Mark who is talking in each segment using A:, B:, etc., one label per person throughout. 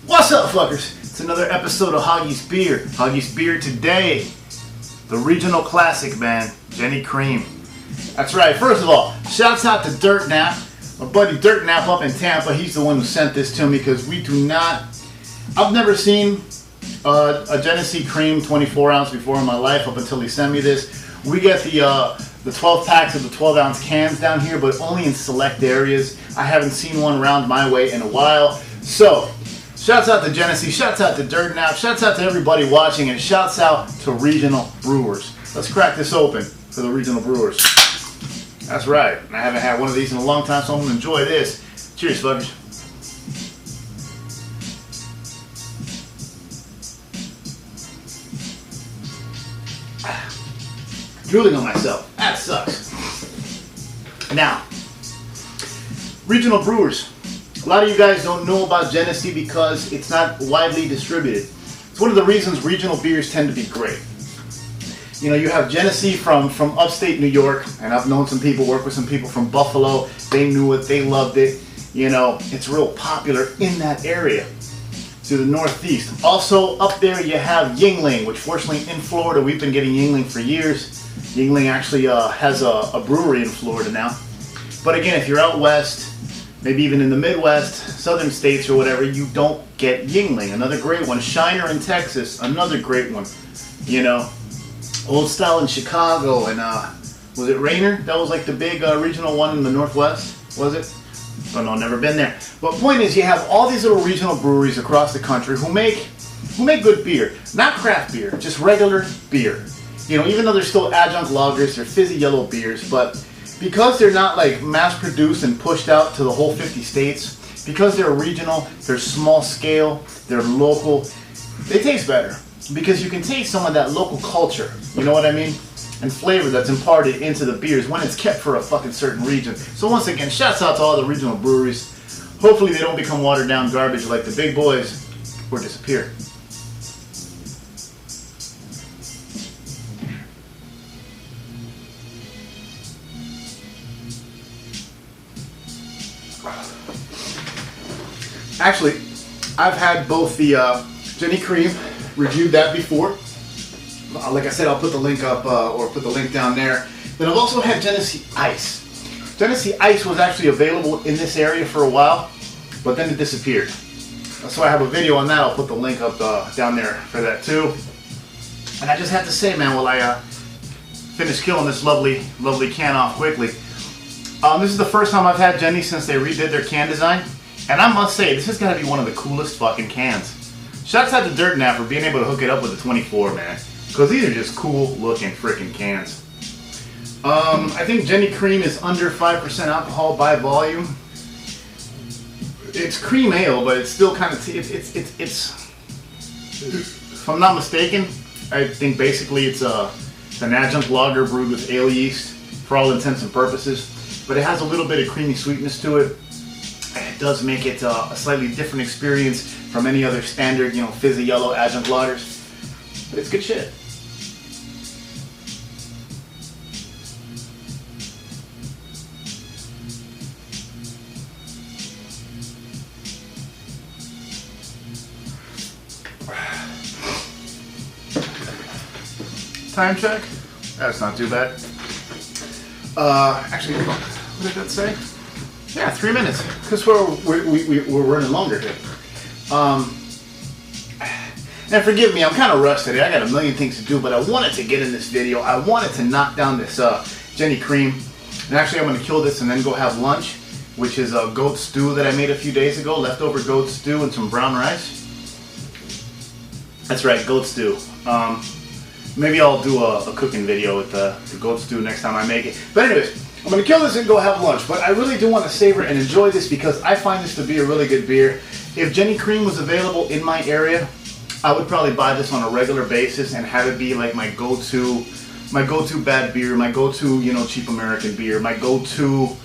A: What's up, fuckers? It's another episode of Hoggie's Beer. Hoggie's Beer today, the regional classic, man, Genny Cream. That's right. First of all, shouts out to Dirt Nap, my buddy Dirt Nap up in Tampa. He's the one who sent this to me because we do not. I've never seen a Genesee Cream 24 ounce before in my life up until he sent me this. We get the 12 packs of the 12 ounce cans down here, but only in select areas. I haven't seen one round my way in a while. So, shouts out to Genesee, shouts out to Dirt Nap, shouts out to everybody watching, and shouts out to regional brewers. Let's crack this open for the regional brewers. That's right. I haven't had one of these in a long time, so I'm going to enjoy this. Cheers, fuckers. Drooling on myself. That sucks. Now, regional brewers. A lot of you guys don't know about Genesee because it's not widely distributed. It's one of the reasons regional beers tend to be great. You know, you have Genesee from upstate New York, and I've known some people, work with some people from Buffalo. They knew it, they loved it. You know, it's real popular in that area to the northeast. Also, up there you have Yuengling, which fortunately in Florida, we've been getting Yuengling for years. Yuengling actually has a brewery in Florida now. But again, if you're out west, maybe even in the Midwest, southern states or whatever, you don't get Yuengling. Another great one. Shiner in Texas, another great one. You know, Old Style in Chicago, and was it Rainer? That was like the big regional one in the Northwest, was it? Don't know, never been there. But point is, you have all these little regional breweries across the country who make good beer. Not craft beer, just regular beer. You know, even though they're still adjunct lagers, they're fizzy yellow beers, but because they're not like mass produced and pushed out to the whole 50 states, because they're regional, they're small scale, they're local, they taste better. Because you can taste some of that local culture, you know what I mean? And flavor that's imparted into the beers when it's kept for a fucking certain region. So once again, shouts out to all the regional breweries. Hopefully they don't become watered down garbage like the big boys or disappear. Actually, I've had both the Genny Cream, reviewed that before. Like I said, I'll put the link up or put the link down there. Then I've also had Genesee Ice. Genesee Ice was actually available in this area for a while, but then it disappeared. So I have a video on that. I'll put the link up down there for that too. And I just have to say, man, while I finish killing this lovely can off quickly, this is the first time I've had Genny since they redid their can design. And I must say, this has got to be one of the coolest fucking cans. Shouts out to Dirt Nap for being able to hook it up with the 24, man. Because these are just cool looking freaking cans. I think Genny Cream is under 5% alcohol by volume. It's cream ale, but it's still kind of, it's if I'm not mistaken, I think basically it's an adjunct lager brewed with ale yeast for all intents and purposes. But it has a little bit of creamy sweetness to it. And it does make it a slightly different experience from any other standard, you know, fizzy yellow adjunct lagers. But it's good shit. Time check? That's not too bad. Actually, what did that say? Yeah, 3 minutes. Because we're running longer here. And forgive me, I'm kind of rushed today. I got a million things to do, but I wanted to get in this video. I wanted to knock down this Genny Cream. And actually, I'm going to kill this and then go have lunch, which is a goat stew that I made a few days ago. Leftover goat stew and some brown rice. That's right, goat stew. Maybe I'll do a cooking video with the goat stew next time I make it. But anyways, I'm going to kill this and go have lunch. But I really do want to savor and enjoy this because I find this to be a really good beer. If Genny Cream was available in my area, I would probably buy this on a regular basis and have it be like my go-to bad beer, my go-to, you know, cheap American beer, my go-to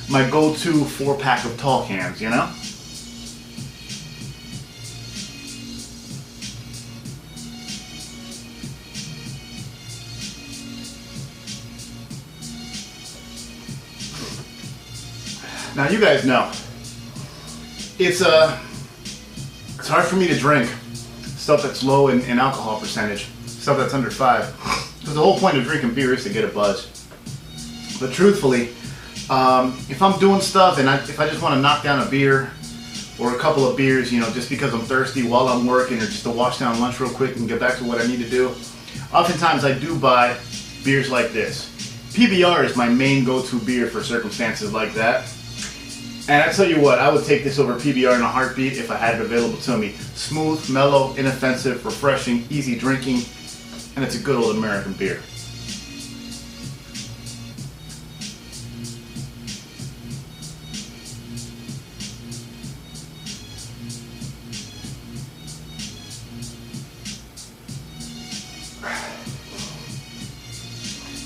A: 4-pack of tall cans, you know? Now you guys know it's It's hard for me to drink stuff that's low in alcohol percentage, stuff that's under 5. Because the whole point of drinking beer is to get a buzz. But truthfully, if I'm doing stuff and if I just want to knock down a beer or a couple of beers, you know, just because I'm thirsty while I'm working, or just to wash down lunch real quick and get back to what I need to do, oftentimes I do buy beers like this. PBR is my main go-to beer for circumstances like that. And I tell you what, I would take this over PBR in a heartbeat if I had it available to me. Smooth, mellow, inoffensive, refreshing, easy drinking, and it's a good old American beer.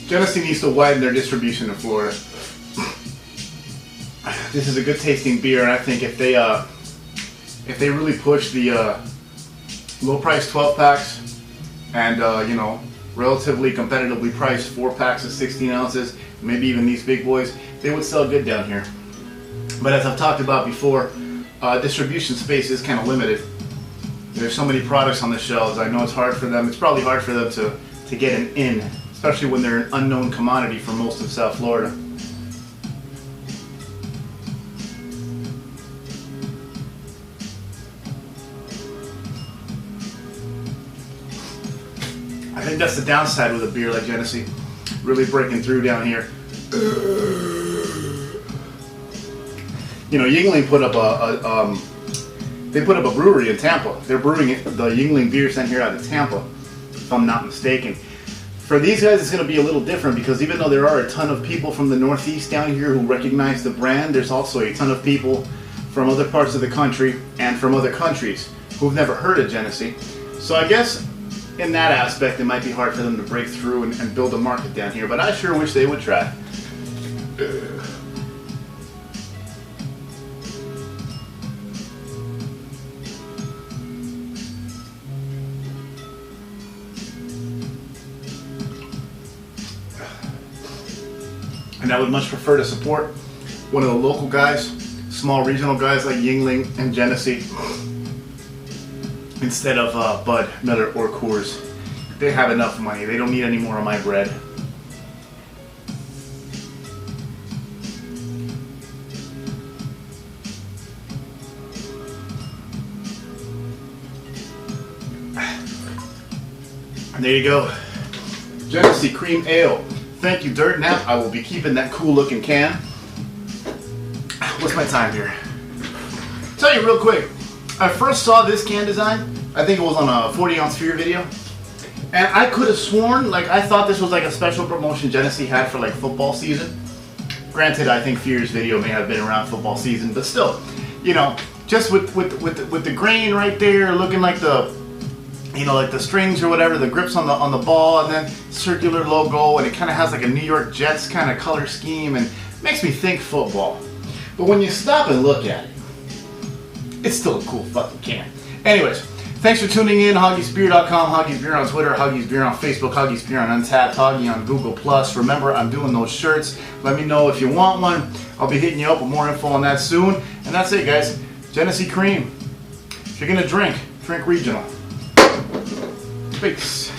A: Genesee needs to widen their distribution in Florida. This is a good tasting beer, and I think if they really push the low price 12 packs and you know, relatively competitively priced 4 packs of 16 ounces, maybe even these big boys, they would sell good down here. But as I've talked about before, distribution space is kind of limited. There's so many products on the shelves. I know it's hard for them. It's probably hard for them to get an in, especially when they're an unknown commodity for most of South Florida. I think that's the downside with a beer like Genesee, really breaking through down here. You know, Yuengling put up a brewery in Tampa. They're brewing the Yuengling beer sent here out of Tampa, if I'm not mistaken. For these guys, it's going to be a little different, because even though there are a ton of people from the Northeast down here who recognize the brand, there's also a ton of people from other parts of the country and from other countries who've never heard of Genesee. So I guess in that aspect, it might be hard for them to break through and build a market down here, but I sure wish they would try. And I would much prefer to support one of the local guys, small regional guys like Yuengling and Genesee, instead of Bud, Miller, or Coors. They have enough money. They don't need any more of my bread. And there you go. Genesee Cream Ale. Thank you, Dirt Nap. I will be keeping that cool looking can. What's my time here? Tell you real quick. I first saw this can design, I think it was on a 40-ounce Fear video, and I could have sworn, like, I thought this was like a special promotion Genesee had for like football season. Granted, I think Fear's video may have been around football season, but still, you know, just with the grain right there, looking like the, you know, like the strings or whatever, the grips on the ball, and then circular logo, and it kind of has like a New York Jets kind of color scheme, and makes me think football. But when you stop and look at it, it's still a cool fucking can. Anyways, thanks for tuning in. HoggiesBeer.com, Hoggie's Beer on Twitter, Hoggie's Beer on Facebook, Hoggie's Beer on Untapped, Hoggie on Google+. Remember, I'm doing those shirts. Let me know if you want one. I'll be hitting you up with more info on that soon. And that's it, guys. Genesee Cream. If you're gonna drink regional. Peace.